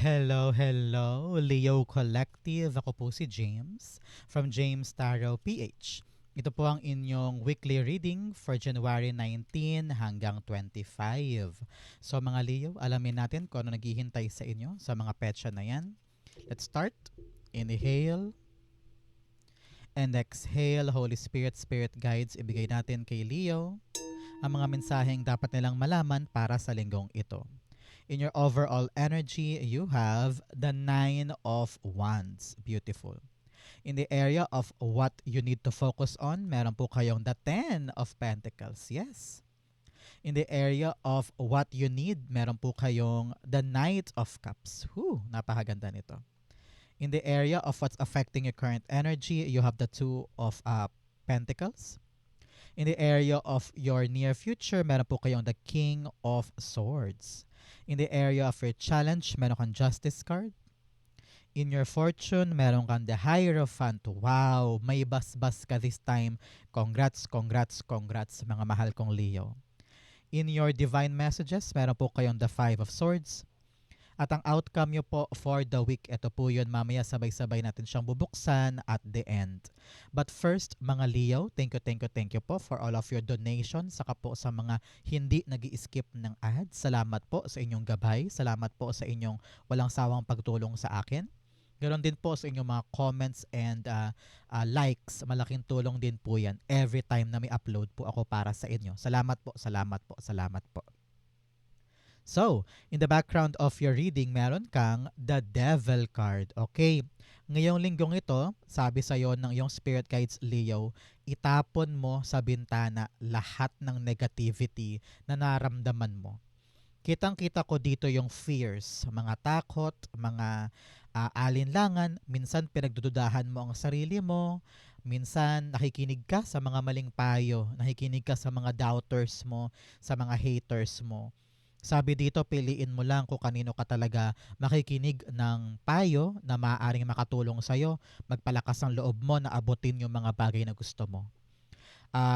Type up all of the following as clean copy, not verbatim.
Hello, hello, Leo Collective. Ako po si James from James Tarot PH. Ito po ang inyong weekly reading for January 19 hanggang 25. So mga Leo, alamin natin kung ano naghihintay sa inyo sa mga petsa na yan. Let's start. Inhale and exhale. Holy Spirit, Spirit Guides, ibigay natin kay Leo ang mga mensaheng dapat nilang malaman para sa linggong ito. In your overall energy, you have the Nine of Wands. Beautiful. In the area of what you need to focus on, meron po kayong the Ten of Pentacles. Yes. In the area of what you need, meron po kayong the Knight of Cups. Napakaganda nito. In the area of what's affecting your current energy, you have the Two of Pentacles. In the area of your near future, meron po kayong the King of Swords. In the area of your challenge, meron kang Justice card. In your fortune, meron kang the Hierophant. Wow, may basbas ka this time. Congrats, congrats, congrats mga mahal kong Leo. In your divine messages, meron po kayong the Five of Swords. At ang outcome nyo po for the week, ito po yun, mamaya sabay-sabay natin siyang bubuksan at the end. But first, mga Leo, thank you po for all of your donations, saka po sa mga hindi nag-i-skip ng ads. Salamat po sa inyong gabay, salamat po sa inyong walang sawang pagtulong sa akin. Ganon din po sa inyong mga comments and likes. Malaking tulong din po yan every time na may upload po ako para sa inyo. Salamat po, salamat po, salamat po. So, in the background of your reading, meron kang the Devil card. Okay. Ngayong linggong ito, sabi sa iyo ng iyong spirit guides Leo, itapon mo sa bintana lahat ng negativity na naramdaman mo. Kitang-kita ko dito yung fears, mga takot, mga alinlangan, minsan pinagdududahan mo ang sarili mo, minsan nakikinig ka sa mga maling payo, nakikinig ka sa mga doubters mo, sa mga haters mo. Sabi dito, piliin mo lang kung kanino ka talaga makikinig ng payo na maaaring makatulong sa'yo, magpalakas ang loob mo na abutin yung mga bagay na gusto mo.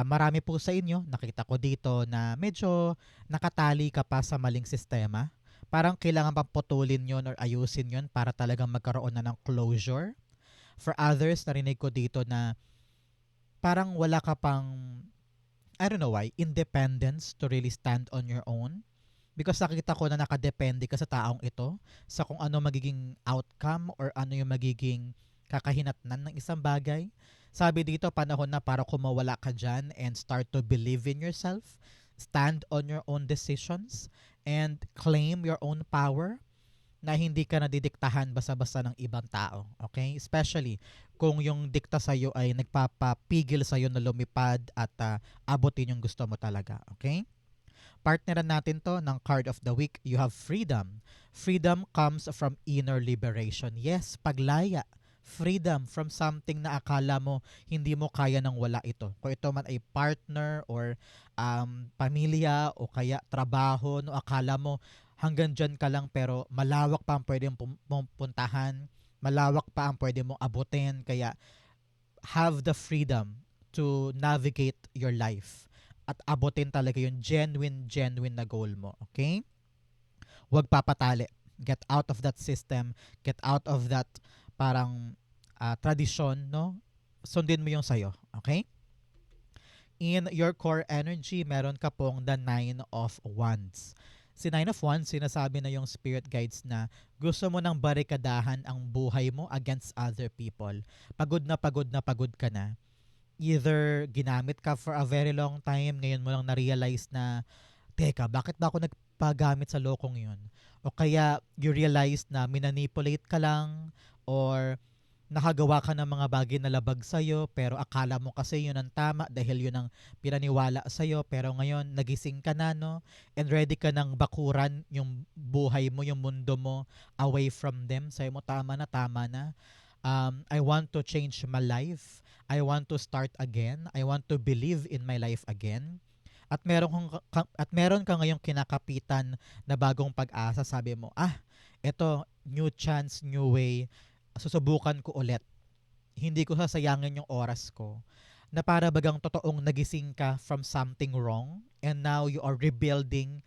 Marami po sa inyo, nakita ko dito na medyo nakatali ka pa sa maling sistema. Parang kailangan pang putulin yun or ayusin yun para talagang magkaroon na ng closure. For others, narinig ko dito na parang wala ka pang, I don't know why, independence to really stand on your own. Because nakita ko na nakadepende ka sa taong ito sa kung ano magiging outcome or ano yung magiging kakahinatnan ng isang bagay. Sabi dito, panahon na para kumawala ka dyan and start to believe in yourself, stand on your own decisions, and claim your own power na hindi ka nadidiktahan basta-basta ng ibang tao. Okay? Especially kung yung dikta sa'yo ay nagpapapigil sa'yo na lumipad at abutin yung gusto mo talaga. Okay? Partneran natin to ng card of the week. You have freedom. Freedom comes from inner liberation. Yes, paglaya. Freedom from something na akala mo hindi mo kaya nang wala ito. Kung ito man ay partner or pamilya o kaya trabaho, no, akala mo hanggang dyan ka lang pero malawak pa ang pwede mong puntahan, malawak pa ang pwede mong abutin. Kaya have the freedom to navigate your life at abutin talaga yung genuine na goal mo. Okay? Huwag papatali. Get out of that system. Get out of that parang tradisyon, no? Sundin mo yung sayo. Okay? In your core energy, meron ka pong the Nine of Wands. Si Nine of Wands, sinasabi na yung spirit guides na gusto mo nang barikadahan ang buhay mo against other people. Pagod na pagod ka na. Either ginamit ka for a very long time, ngayon mo lang na-realize na, teka, bakit ba ako nagpagamit sa lokong yun? O kaya you realize na minanipulate ka lang or nakagawa ka ng mga bagay na labag sa'yo pero akala mo kasi yun ang tama dahil yun ang pinaniwala sa'yo pero ngayon nagising ka na, no? And ready ka nang bakuran yung buhay mo, yung mundo mo away from them. Sa'yo mo, tama na. I want to change my life. I want to start again. I want to believe in my life again. At meron ka ngayong kinakapitan na bagong pag-asa. Sabi mo, eto, new chance, new way. Susubukan ko ulit. Hindi ko sasayangin yung oras ko. Na para bagang totoong nagising ka from something wrong and now you are rebuilding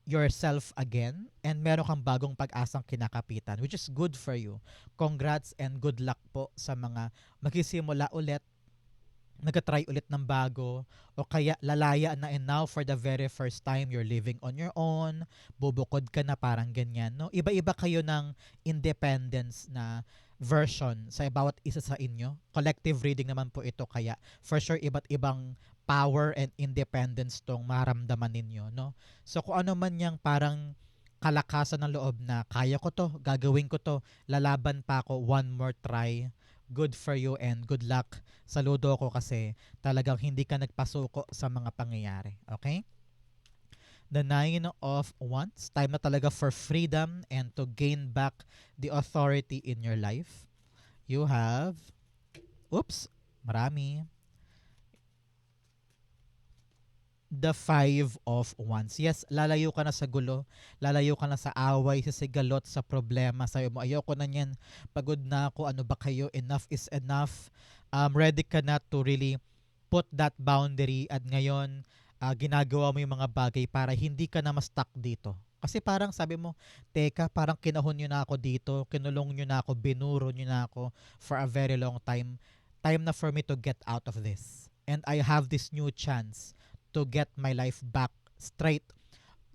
yourself again and meron kang bagong pag-asang kinakapitan, which is good for you. Congrats and good luck po sa mga magsisimula ulit, nagka-try ulit ng bago, o kaya lalaya na, and now for the very first time you're living on your own, bubukod ka na, parang ganyan, no? Iba-iba kayo ng independence na version sa bawat isa sa inyo. Collective reading naman po ito, kaya for sure iba't ibang power and independence tong maramdaman ninyo, no? So kung ano man yang parang kalakasan ng loob na kaya ko to, gagawin ko to, lalaban pa ako, one more try, good for you and good luck. Saludo ko kasi talagang hindi ka nagpasuko sa mga pangyayari. Okay? The Nine of Wands, time na talaga for freedom and to gain back the authority in your life. You have, oops, marami. The Five of Wands. Yes, lalayo ka na sa gulo, lalayo ka na sa away, sa sigalot, sa problema. Sabi mo, ayoko na yan, pagod na ako, ano ba kayo, enough is enough. Ready ka na to really put that boundary, at ngayon, ginagawa mo yung mga bagay para hindi ka na ma-stuck dito. Kasi parang sabi mo, teka, parang kinahon nyo na ako dito, kinulong nyo na ako, binuro nyo na ako for a very long time. Time na for me to get out of this. And I have this new chance to get my life back straight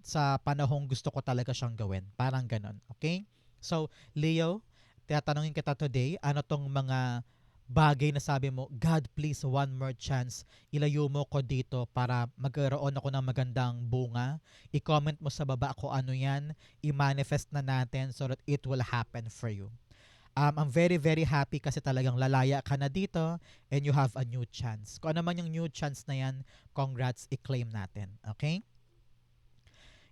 sa panahong gusto ko talaga siyang gawin. Parang ganon. Okay? So, Leo, tinatanungin kita today, ano tong mga bagay na sabi mo, God, please, one more chance. Ilayo mo ko dito para magkaroon ako ng magandang bunga. I-comment mo sa baba kung ano yan. I-manifest na natin so that it will happen for you. I'm very, very happy kasi talagang lalaya ka na dito and you have a new chance. Kung ano man yung new chance na yan, congrats, i-claim natin. Okay?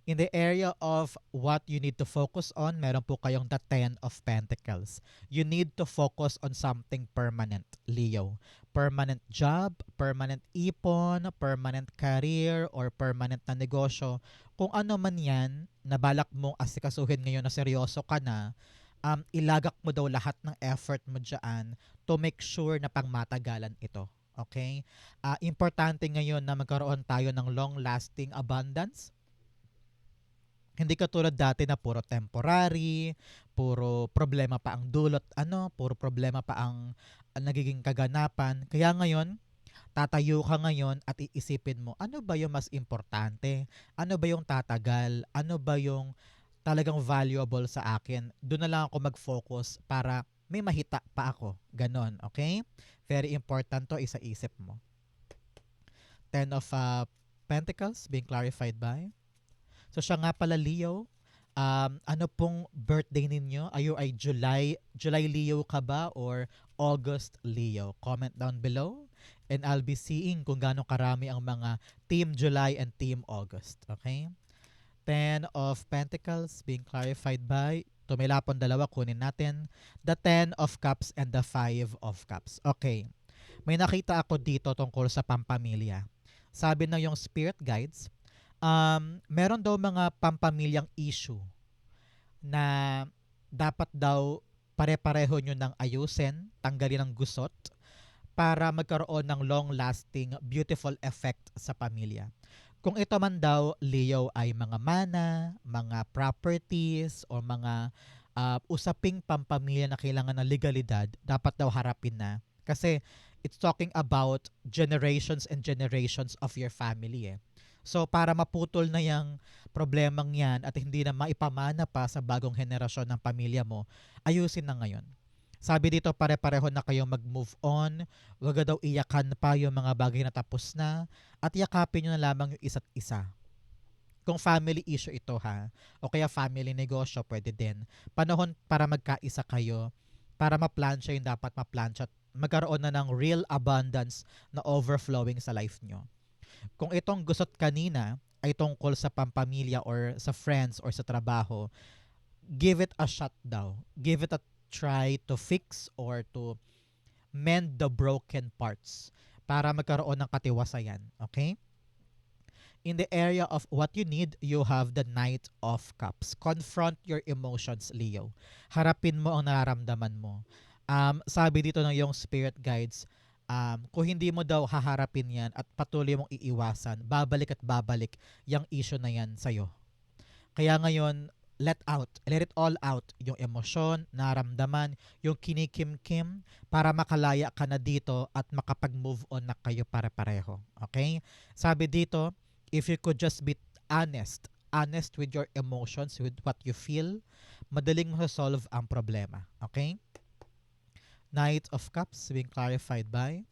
In the area of what you need to focus on, meron po kayong the Ten of Pentacles. You need to focus on something permanent, Leo. Permanent job, permanent ipon, permanent career, or permanent na negosyo. Kung ano man yan, na balak mong asikasuhin ngayon na seryoso ka na, ilagak mo daw lahat ng effort mo dyan to make sure na pangmatagalan ito. Okay? Importante ngayon na magkaroon tayo ng long-lasting abundance. Hindi katulad dati na puro temporary, puro problema pa ang dulot, puro problema pa ang nagiging kaganapan. Kaya ngayon, tatayo ka ngayon at iisipin mo, ano ba yung mas importante? Ano ba yung tatagal? Ano ba yung talagang valuable sa akin? Doon na lang ako mag-focus para may mahita pa ako. Ganon, okay? Very important to, isa-isip mo. Ten of Pentacles being clarified by. So siya nga pala, Leo, ano pong birthday ninyo? Ay July Leo ka ba or August Leo? Comment down below and I'll be seeing kung gaano karami ang mga Team July and Team August. Okay? Ten of Pentacles being clarified by, tumilapon dalawa, kunin natin, the Ten of Cups and the Five of Cups. Okay. May nakita ako dito tungkol sa pampamilya. Sabi na yung spirit guides, meron daw mga pampamilyang issue na dapat daw pare-pareho nyo ng ayusin, tanggalin ang gusot, para magkaroon ng long-lasting, beautiful effect sa pamilya. Kung ito man daw, Leo, ay mga mana, mga properties, o mga usaping pampamilya na kailangan ng legalidad, dapat daw harapin na. Kasi it's talking about generations and generations of your family eh. So para maputol na yung problemang yan at hindi na maipamana pa sa bagong henerasyon ng pamilya mo, ayusin na ngayon. Sabi dito, pare-pareho na kayong mag-move on. Huwag daw iyakan pa yung mga bagay na tapos na. At yakapin nyo na lamang yung isa't isa. Kung family issue ito ha, o kaya family negosyo, pwede din. Panahon para magkaisa kayo, para ma-plansya yung dapat ma-plansya at magkaroon na ng real abundance na overflowing sa life nyo. Kung itong gusot kanina ay tungkol sa pampamilya or sa friends or sa trabaho, give it a shot daw. Give it a try to fix or to mend the broken parts para magkaroon ng katiwasayan. Okay? In the area of what you need, you have the Knight of Cups. Confront your emotions, Leo. Harapin mo ang nararamdaman mo. Sabi dito ng iyong spirit guides, kung hindi mo daw haharapin yan at patuloy mong iiwasan, babalik at babalik yung issue na yan sa'yo. Kaya ngayon, let it all out. Yung emosyon, naramdaman, yung kinikimkim, para makalaya ka na dito at makapag-move on na kayo pare-pareho. Okay? Sabi dito, if you could just be honest with your emotions, with what you feel, madaling ma-solve ang problema. Okay? Knight of Cups being clarified by,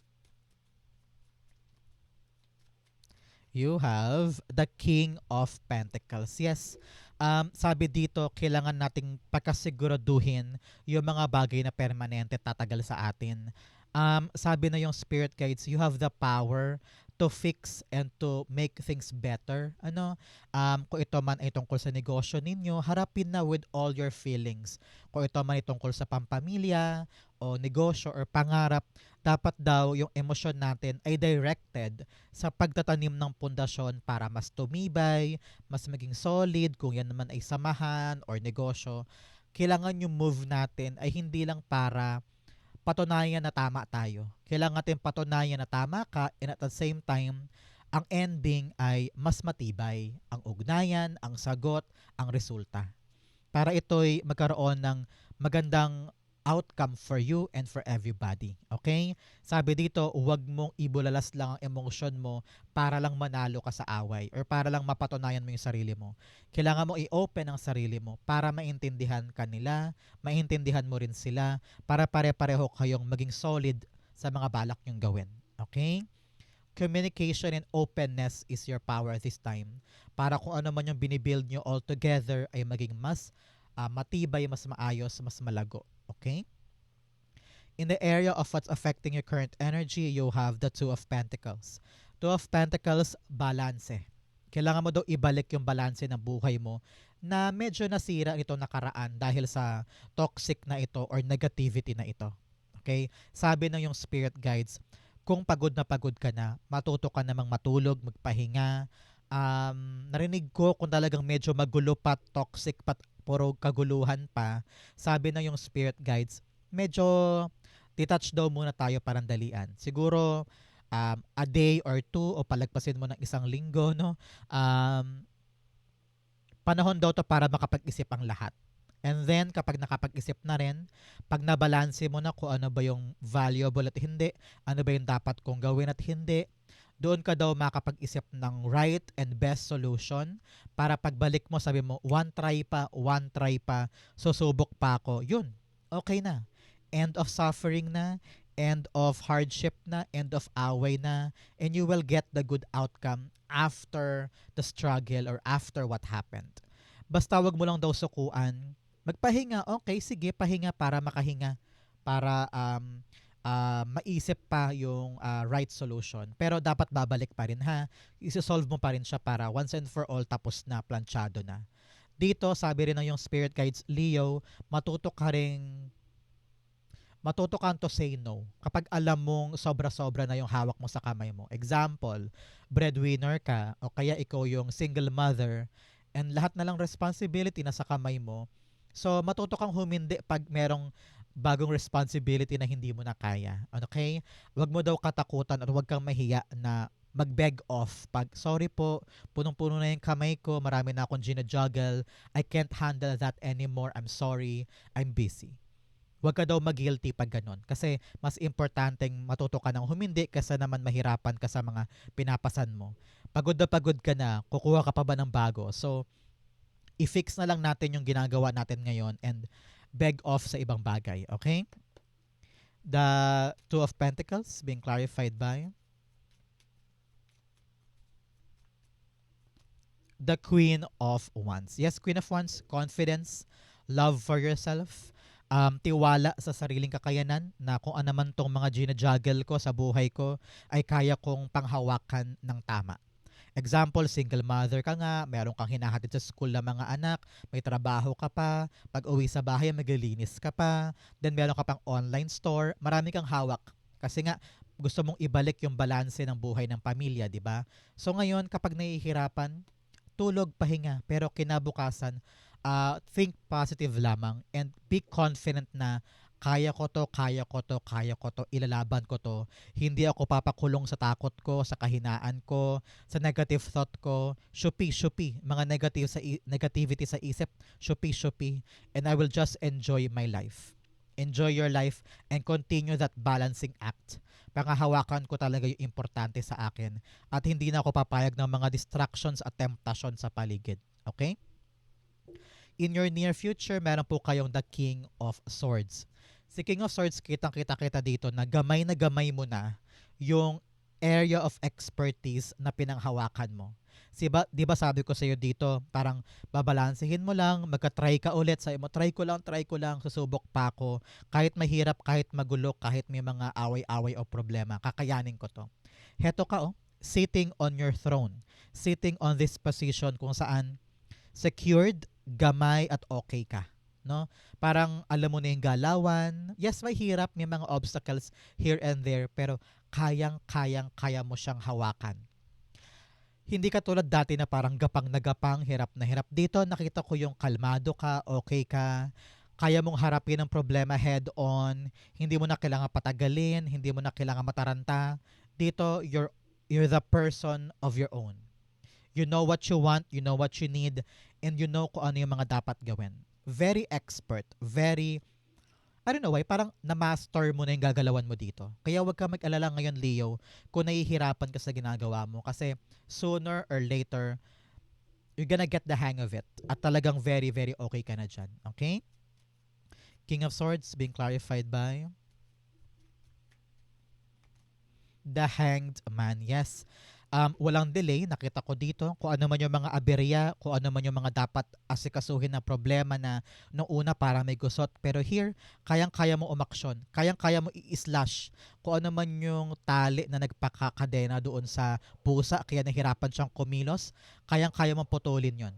you have the King of Pentacles. Yes, sabi dito, kailangan nating pagkasiguraduhin yung mga bagay na permanente tatagal sa atin. Sabi na yung spirit guides, you have the power to fix and to make things better. Kung ito man ay tungkol sa negosyo ninyo, harapin na with all your feelings. Kung ito man ay tungkol sa pampamilya o negosyo or pangarap, dapat daw yung emosyon natin ay directed sa pagtatanim ng pundasyon para mas tumibay, mas maging solid, kung yan naman ay samahan or negosyo. Kailangan yung move natin ay hindi lang para patunayan na tama tayo. Kailangan natin patunayan na tama ka, and at the same time, ang ending ay mas matibay. Ang ugnayan, ang sagot, ang resulta. Para ito'y magkaroon ng magandang outcome for you and for everybody. Okay? Sabi dito, huwag mong ibulalas lang ang emotion mo para lang manalo ka sa away or para lang mapatunayan mo yung sarili mo. Kailangan mo i-open ang sarili mo para maintindihan ka nila, maintindihan mo rin sila, para pare-pareho kayong maging solid sa mga balak nyong gawin. Okay? Communication and openness is your power this time. Para kung ano man yung binibuild nyo all together ay maging mas matibay, mas maayos, mas malago. Okay? In the area of what's affecting your current energy, you have the Two of Pentacles. Two of Pentacles, balanse. Kailangan mo daw ibalik yung balanse ng buhay mo na medyo nasira ito nakaraan dahil sa toxic na ito or negativity na ito. Okay? Sabi ng yung spirit guides, kung pagod ka na, matuto ka namang matulog, magpahinga. Narinig ko kung talagang medyo magulo pa, toxic pa, puro kaguluhan pa. Sabi ng yung spirit guides, medyo detach daw muna tayo parandalian. Siguro a day or two o palagpasin mo ng isang linggo, no? Panahon daw to para makapag-isip ang lahat. And then, kapag nakapag-isip na rin, pag nabalanse mo na kung ano ba yung valuable at hindi, ano ba yung dapat kong gawin at hindi, doon ka daw makapag-isip ng right and best solution para pagbalik mo, sabi mo, one try pa, susubok pa ako. Yun, okay na. End of suffering na, end of hardship na, end of away na, and you will get the good outcome after the struggle or after what happened. Basta wag mo lang daw sukuan. Magpahinga, okay, sige, pahinga para makahinga. Para maisip pa yung right solution. Pero dapat babalik pa rin ha. Isi-solve mo pa rin siya para once and for all tapos na, planchado na. Dito, sabi rin ng yung spirit guides, Leo, matuto kang to say no. Kapag alam mong sobra-sobra na yung hawak mo sa kamay mo. Example, breadwinner ka o kaya ikaw yung single mother and lahat na lang responsibility na sa kamay mo. So, matuto kang humindi pag merong bagong responsibility na hindi mo na kaya. Okay? Huwag mo daw katakutan at huwag kang mahiya na mag-beg off. Pag, sorry po, punong-puno na yung kamay ko, marami na akong gina-juggle, I can't handle that anymore, I'm sorry, I'm busy. Huwag ka daw mag-guilty pag ganun. Kasi mas importanteng matuto ka ng humindi kaysa naman mahirapan ka sa mga pinapasan mo. Pagod ka na, kukuha ka pa ba ng bago? So, i-fix na lang natin yung ginagawa natin ngayon and beg off sa ibang bagay. Okay? The Two of Pentacles being clarified by the Queen of Wands. Yes, Queen of Wands, confidence, love for yourself, tiwala sa sariling kakayanan na kung ano man tong mga gina-juggle ko sa buhay ko ay kaya kong panghawakan ng tama. Example, single mother ka nga, meron kang hinahatid sa school ng mga anak, may trabaho ka pa, pag uwi sa bahay, maglilinis ka pa, then meron ka pang online store, marami kang hawak. Kasi nga, gusto mong ibalik yung balanse ng buhay ng pamilya, di ba? So ngayon, kapag nahihirapan, tulog, pahinga, pero kinabukasan, think positive lamang and be confident na kaya ko to, kaya ko to, kaya ko to, ilalaban ko to. Hindi ako papakulong sa takot ko, sa kahinaan ko, sa negative thought ko. Shupi, shupi. Mga negativity sa isip, shupi, shupi. And I will just enjoy my life. Enjoy your life and continue that balancing act. Pangahawakan ko talaga yung importante sa akin at hindi na ako papayag ng mga distractions at temptation sa paligid. Okay? In your near future, meron po kayong the King of Swords. Si King of Swords, kitang-kita kita dito na gamay mo na yung area of expertise na pinanghawakan mo. Di ba sabi ko sa iyo dito, parang babalansehin mo lang, magka-try ka ulit, sabi mo, try ko lang, susubok pa ako. Kahit mahirap, kahit magulo, kahit may mga away-away o problema, kakayanin ko to. Heto ka sitting on your throne, sitting on this position kung saan secured, gamay at okay ka, no? Parang alam mo na yung galawan. Yes, may hirap, may mga obstacles here and there, pero kaya mo siyang hawakan. Hindi ka tulad dati na parang gapang na gapang, hirap na hirap. Dito nakita ko yung kalmado ka, okay ka, kaya mong harapin ang problema head on, hindi mo na kailangan patagalin, hindi mo na kailangan mataranta. Dito, you're the person of your own. You know what you want, you know what you need, and you know kung ano yung mga dapat gawin. Very expert, very, I don't know why, parang na-master mo na yung gagalawan mo dito. Kaya wag ka mag-alala ngayon, Leo, kung nahihirapan ka sa ginagawa mo. Kasi sooner or later, you're gonna get the hang of it. At talagang very, very okay ka na dyan. Okay? King of Swords being clarified by the Hanged Man. Yes. Walang delay, nakita ko dito kung ano man yung mga aberya, kung ano man yung mga dapat asikasuhin na problema na nung una para may gusot. Pero here, kayang-kaya mo umaksyon, kayang-kaya mo i-slash kung ano man yung tali na nagpakakadena doon sa pusa, kaya nahirapan siyang kumilos, kayang-kaya mo putulin yon.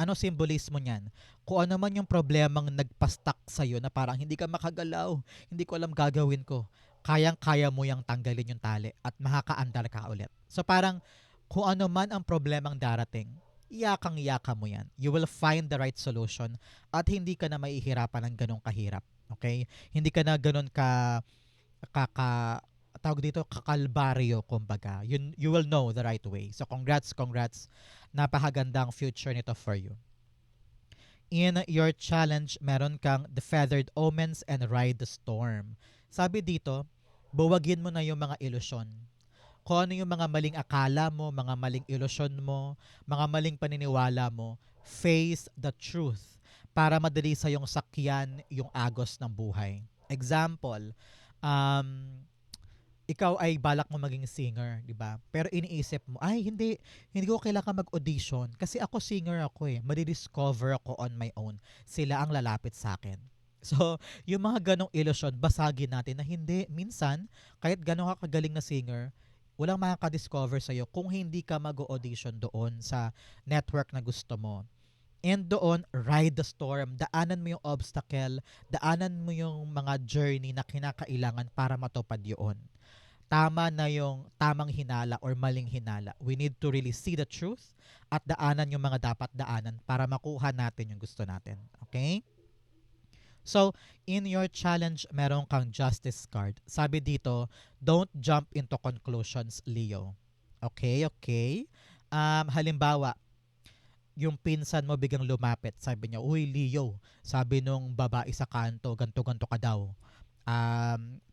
Ano simbolismo niyan? Kung ano man yung problemang nagpa-stuck sa'yo na parang hindi ka makagalaw, hindi ko alam gagawin ko, kayang-kaya mo yung tanggalin yung tali at makakaandar ka ulit. So parang kung ano man ang problemang darating, iyakang-iyaka mo yan. You will find the right solution at hindi ka na maihirapan ng ganong kahirap. Okay? Hindi ka na ganon tawag dito, kakalbaryo, kumbaga. You will know the right way. So congrats. Napakagandang future nito for you. In your challenge, meron kang the feathered omens and ride the storm. Sabi dito, buwagin mo na yung mga ilusyon. Kung ano yung mga maling akala mo, mga maling ilusyon mo, mga maling paniniwala mo, face the truth para madali sa yung sakyan yung agos ng buhay. Example, ikaw ay balak mo maging singer, di ba? Pero iniisip mo, ay hindi ko kailangan mag-audition kasi ako singer ako eh. Madidiscover ako on my own. Sila ang lalapit sa akin. So, yung mga ganong ilusyon, basagin natin na hindi. Minsan, kahit ganon ka kagaling na singer, walang makaka-discover sa'yo kung hindi ka mag-audition doon sa network na gusto mo. And doon, ride the storm. Daanan mo yung obstacle, daanan mo yung mga journey na kinakailangan para matupad yun. Tama na yung tamang hinala or maling hinala. We need to really see the truth at daanan yung mga dapat daanan para makuha natin yung gusto natin. Okay? So, in your challenge, meron kang justice card. Sabi dito, don't jump into conclusions, Leo. Okay? Halimbawa, yung pinsan mo biglang lumapit. Sabi niya, uy, Leo, sabi nung babae sa kanto, ganto-ganto ka daw.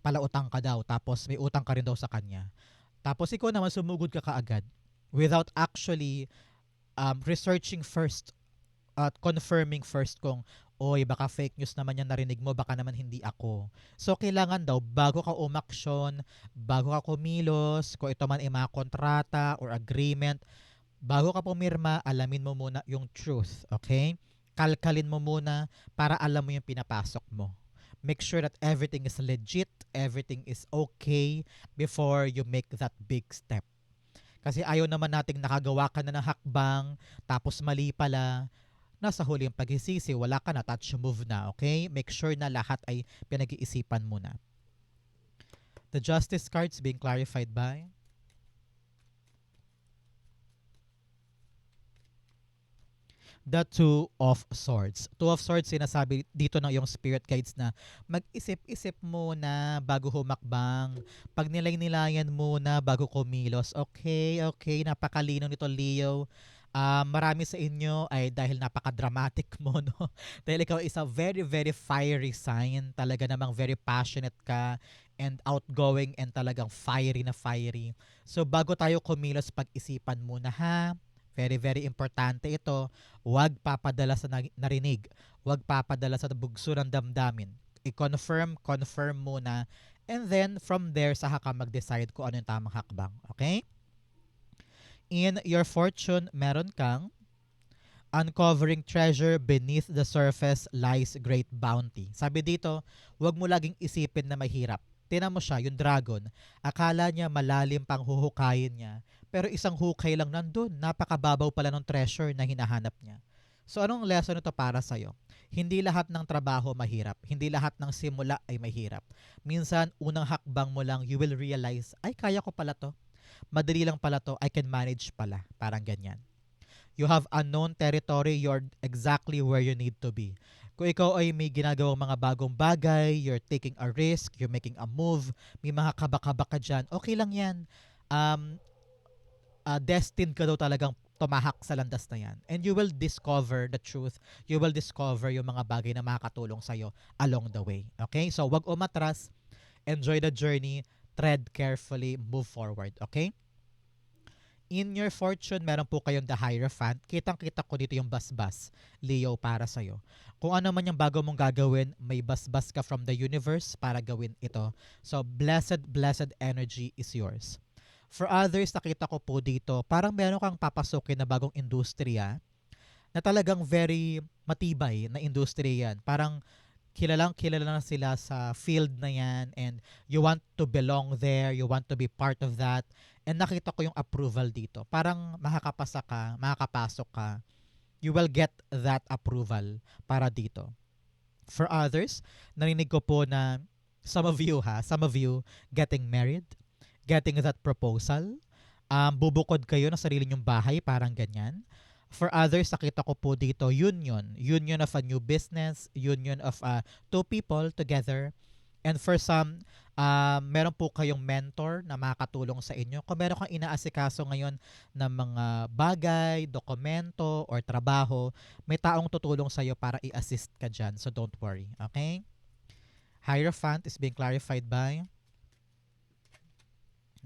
Palautang ka daw, tapos may utang ka rin daw sa kanya. Tapos ikaw naman sumugod ka kaagad without actually researching first at confirming first kung oy, baka fake news naman yan narinig mo, baka naman hindi ako. So, kailangan daw, bago ka umaksyon, bago ka kumilos, kung ito man ay mga kontrata or agreement, bago ka pumirma, alamin mo muna yung truth, okay? Kalkalin mo muna para alam mo yung pinapasok mo. Make sure that everything is legit, everything is okay before you make that big step. Kasi ayaw naman nating nakagawa ka na ng hakbang, tapos mali pala, nasa huli yung paghisisi, wala ka na, touch move na, okay? Make sure na lahat ay pinag-iisipan muna. The justice cards being clarified by the Two of Swords. Two of Swords, sinasabi dito ng iyong spirit guides na mag-isip-isip muna bago humakbang. Pag nilay-nilayan muna bago kumilos. Okay, okay, napakalino nito, Leo. Marami sa inyo ay dahil napaka-dramatic mo, no? Dahil ikaw is a very, very fiery sign. Talaga namang very passionate ka and outgoing and talagang fiery na fiery. So bago tayo kumilos, pag-isipan muna ha. Very, very importante ito. Huwag papadala sa narinig. Huwag papadala sa bugso ng damdamin. Confirm muna. And then, from there, saka ka mag-decide kung ano yung tamang hakbang. Okay? In your fortune, meron kang uncovering treasure beneath the surface lies great bounty. Sabi dito, huwag mo laging isipin na mahirap. Tingnan mo siya, yung dragon. Akala niya malalim pang huhukayin niya. Pero isang hukay lang nandun. Napakababaw pala ng treasure na hinahanap niya. So anong lesson ito para sa'yo? Hindi lahat ng trabaho mahirap. Hindi lahat ng simula ay mahirap. Minsan, unang hakbang mo lang, you will realize, ay kaya ko pala to. Madali lang pala to. I can manage pala. Parang ganyan. You have unknown territory, you're exactly where you need to be. Kung ikaw ay may ginagawang mga bagong bagay, you're taking a risk, you're making a move, may mga kaba-kaba ka dyan, okay lang yan. Destined ka daw talagang tumahak sa landas na yan. And you will discover the truth. You will discover yung mga bagay na makakatulong sa'yo along the way. Okay? So, wag umatras. Enjoy the journey. Tread carefully. Move forward. Okay? In your fortune, meron po kayong the Hierophant. Kitang-kita ko dito yung basbas, Leo, para sa'yo. Kung ano man yung bago mong gagawin, may basbas ka from the universe para gawin ito. So, blessed energy is yours. For others, nakita ko po dito, parang meron kang papasukin na bagong industriya na talagang very matibay na industriya yan. Parang kilala na sila sa field na yan and you want to belong there, you want to be part of that. And nakita ko yung approval dito. Parang makakapasok ka. You will get that approval para dito. For others, narinig ko po na some of you getting married, getting that proposal, bubukod kayo ng sarili nyong bahay, parang ganyan. For others, nakita ko po dito, union of a new business, union of two people together. And for some, meron po kayong mentor na makakatulong sa inyo. Kung meron kang inaasikaso ngayon ng mga bagay, dokumento, or trabaho, may taong tutulong sa iyo para i-assist ka dyan. So don't worry. Okay? Hierophant is being clarified by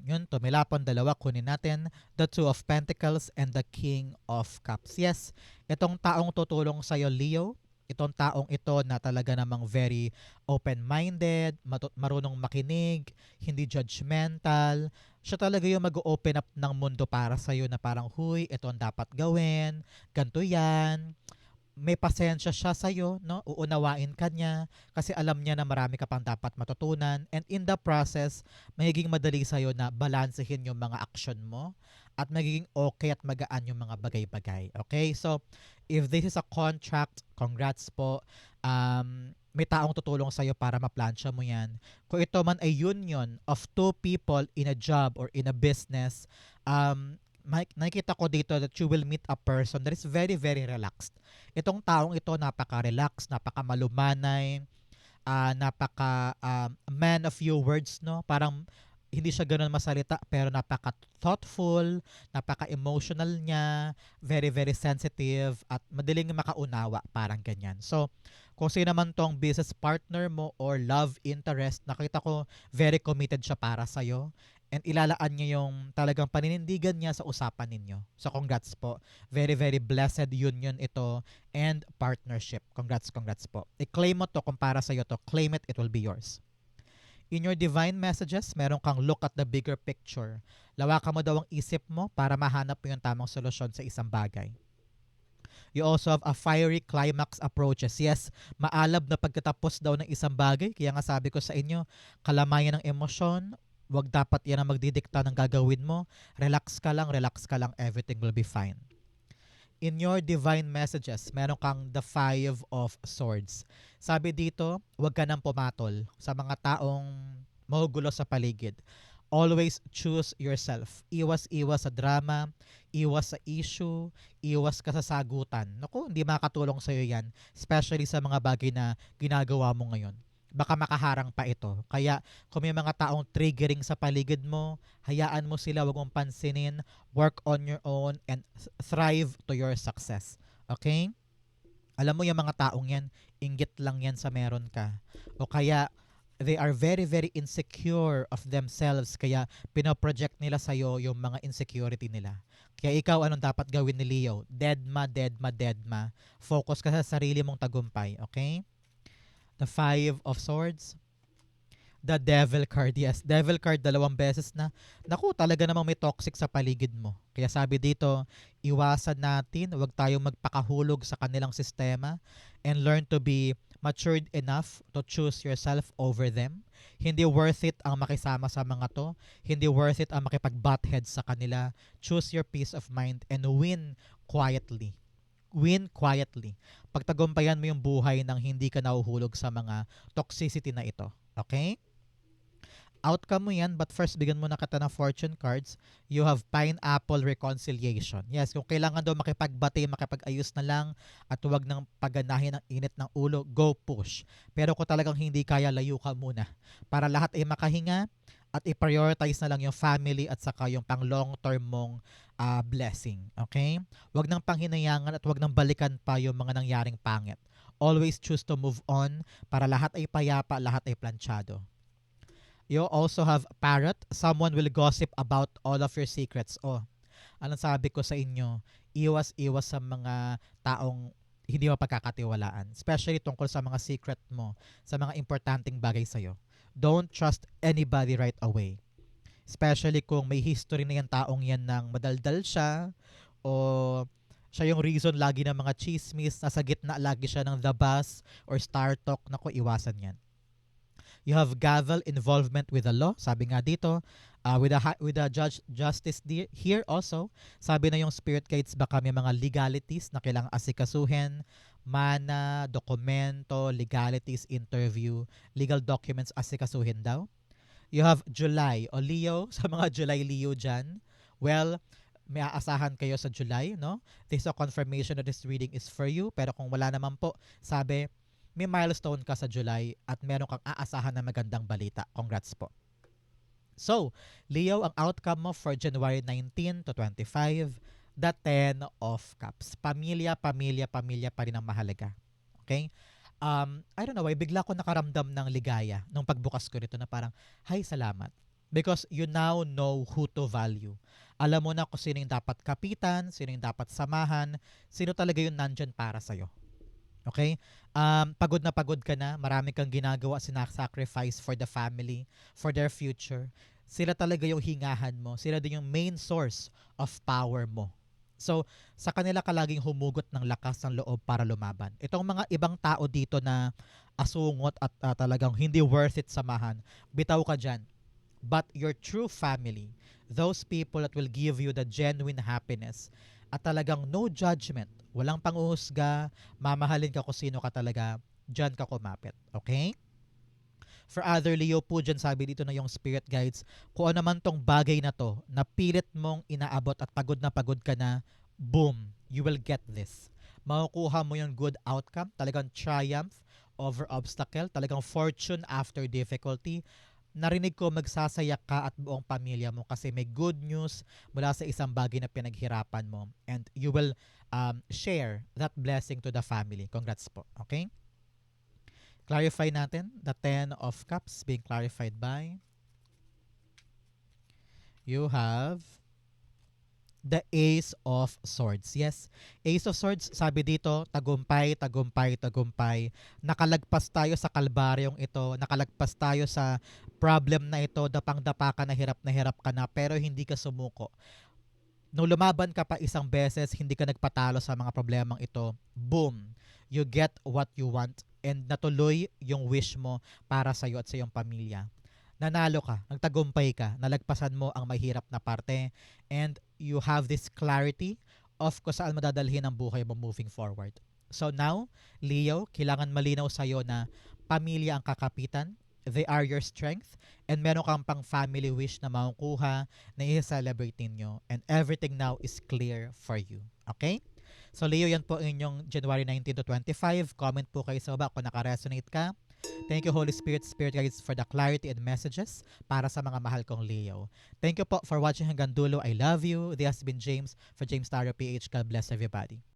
yun, tumilapon dalawa, kunin natin the Two of Pentacles and the King of Cups. Yes, itong taong tutulong sa'yo, Leo, itong taong ito na talaga namang very open-minded, marunong makinig, hindi judgmental, siya talaga yung mag-open up ng mundo para sa'yo na parang, huy, ito ang dapat gawin, ganito yan, may pasensya siya sa'yo, no? Uunawain ka niya kasi alam niya na marami ka pang dapat matutunan and in the process, magiging madali sa'yo na balansehin yung mga action mo at magiging okay at magaan yung mga bagay-bagay. Okay? So, if this is a contract, congrats po. May taong tutulong sa'yo para maplansya mo yan. Kung ito man ay union of two people in a job or in a business, nakikita ko dito that you will meet a person that is very, very relaxed. Itong taong ito, napaka-relax, napaka-malumanay, man of few words, no? Parang hindi siya ganun masalita, pero napaka-thoughtful, napaka-emotional niya, very, very sensitive, at madaling makaunawa, parang ganyan. So, kung sino naman tong business partner mo or love interest, nakita ko very committed siya para sa'yo. And ilalaan niya yung talagang paninindigan niya sa usapan ninyo. So congrats po. Very, very blessed union ito and partnership. Congrats po. I-claim mo to kung para sa'yo to. Claim it, it will be yours. In your divine messages, meron kang look at the bigger picture. Lawakan mo daw ang isip mo para mahanap mo yung tamang solusyon sa isang bagay. You also have a fiery climax approaches. Yes, maalab na pagkatapos daw ng isang bagay. Kaya nga sabi ko sa inyo, kalamayan ng emosyon, wag dapat yan ang magdidikta ng gagawin mo. Relax ka lang, everything will be fine. In your divine messages, meron kang the Five of Swords. Sabi dito, wag ka nang pumatol sa mga taong mahugulo sa paligid. Always choose yourself. Iwas-iwas sa drama, iwas sa issue, iwas ka sa sagutan. Naku, hindi makatulong sa'yo yan, especially sa mga bagay na ginagawa mo ngayon. Baka makaharang pa ito. Kaya kung may mga taong triggering sa paligid mo, hayaan mo sila, wag mong pansinin, work on your own, and thrive to your success. Okay? Alam mo yung mga taong yan, inggit lang yan sa meron ka. O kaya, they are very, very insecure of themselves. Kaya, pinoproject nila sa'yo yung mga insecurity nila. Kaya ikaw, anong dapat gawin ni Leo? Deadma, deadma, deadma. Focus ka sa sarili mong tagumpay. Okay? The Five of Swords. The Devil card. Yes, Devil card 2 beses na. Naku, talaga namang may toxic sa paligid mo. Kaya sabi dito, iwasan natin, huwag tayong magpakahulog sa kanilang sistema and learn to be matured enough to choose yourself over them. Hindi worth it ang makisama sa mga to. Hindi worth it ang makipag-butt heads sa kanila. Choose your peace of mind and win quietly. Win quietly. Pagtagumpayan mo yung buhay nang hindi ka nahuhulog sa mga toxicity na ito. Okay? Outcome mo yan, but first bigyan mo na kita ng fortune cards. You have pineapple reconciliation. Yes, kung kailangan daw makipagbati, makipag-ayos na lang at huwag nang paganahin ng init ng ulo, go push. Pero kung talagang hindi kaya, layo ka muna. Para lahat ay makahinga at i-prioritize na lang yung family at saka yung pang long term mong blessing. Okay? Huwag nang panghinayangan at huwag nang balikan pa yung mga nangyaring pangit. Always choose to move on para lahat ay payapa, lahat ay planchado. You also have parrot. Someone will gossip about all of your secrets. Oh, anong sabi ko sa inyo? Iwas-iwas sa mga taong hindi mo pagkakatiwalaan. Especially tungkol sa mga secret mo, sa mga importanteng bagay sa'yo. Don't trust anybody right away. Especially kung may history na yung taong yan ng madaldal siya o siya yung reason lagi ng mga chismis, nasa gitna lagi siya ng the buzz or star talk. Naku, iwasan yan. You have gavel involvement with the law. Sabi nga dito, with the justice here also, sabi na yung spirit guides baka may mga legalities na kailangang asikasuhin, mana, dokumento, legalities, interview, legal documents asikasuhin daw. You have July o Leo, sa mga July Leo dyan. Well, may aasahan kayo sa July, no? This is a confirmation that this reading is for you. Pero kung wala naman po, sabi, may milestone ka sa July at meron kang aasahan na magandang balita. Congrats po. So, Leo, ang outcome mo for January 19 to 25, the 10 of Cups. Pamilya, pamilya, pamilya pa rin ang mahalaga. Okay? I don't know why, bigla ko nakaramdam ng ligaya nung pagbukas ko nito na parang, hay, salamat. Because you now know who to value. Alam mo na kung sino yung dapat kapitan, sino yung dapat samahan, sino talaga yung nandyan para sa'yo. Okay? Pagod na pagod ka na, marami kang ginagawa, sinasacrifice for the family, for their future. Sila talaga yung hingahan mo. Sila din yung main source of power mo. So, sa kanila ka laging humugot ng lakas ng loob para lumaban. Itong mga ibang tao dito na asungot at talagang hindi worth it samahan, bitaw ka dyan. But your true family, those people that will give you the genuine happiness, at talagang no judgment, walang panguhusga, mamahalin ka kung sino ka talaga, dyan ka kumapit. Okay? For other Leo po dyan, sabi dito na yung spirit guides, kung ano man tong bagay na to, na pilit mong inaabot at pagod ka na, boom, you will get this. Makukuha mo yung good outcome, talagang triumph over obstacle, talagang fortune after difficulty. Narinig ko magsasaya ka at buong pamilya mo kasi may good news mula sa isang bagay na pinaghirapan mo and you will share that blessing to the family. Congrats po. Okay? Clarify natin the 10 of Cups being clarified by you have the Ace of Swords. Yes, Ace of Swords, sabi dito, tagumpay, tagumpay, tagumpay. Nakalagpas tayo sa kalbaryong ito, nakalagpas tayo sa problem na ito, dapang-dapa ka na hirap ka na, pero hindi ka sumuko. Nung lumaban ka pa isang beses, hindi ka nagpatalo sa mga problemang ito, boom, you get what you want and natuloy yung wish mo para sa iyo at sa iyong pamilya. Nanalo ka, nagtagumpay ka, nalagpasan mo ang mahirap na parte, and you have this clarity of kung saan madadalhin ang buhay mo moving forward. So now, Leo, kailangan malinaw sa'yo na pamilya ang kakapitan, they are your strength, and meron kang pang family wish na makukuha na i-celebrate ninyo, and everything now is clear for you. Okay? So Leo, yan po ang inyong January 19 to 25. Comment po kayo sa baba kung naka-resonate ka. Thank you, Holy Spirit, Spirit Guides, for the clarity and messages para sa mga mahal kong Leo. Thank you po for watching hanggang dulo. I love you. This has been James for James Tarot PH. God bless everybody.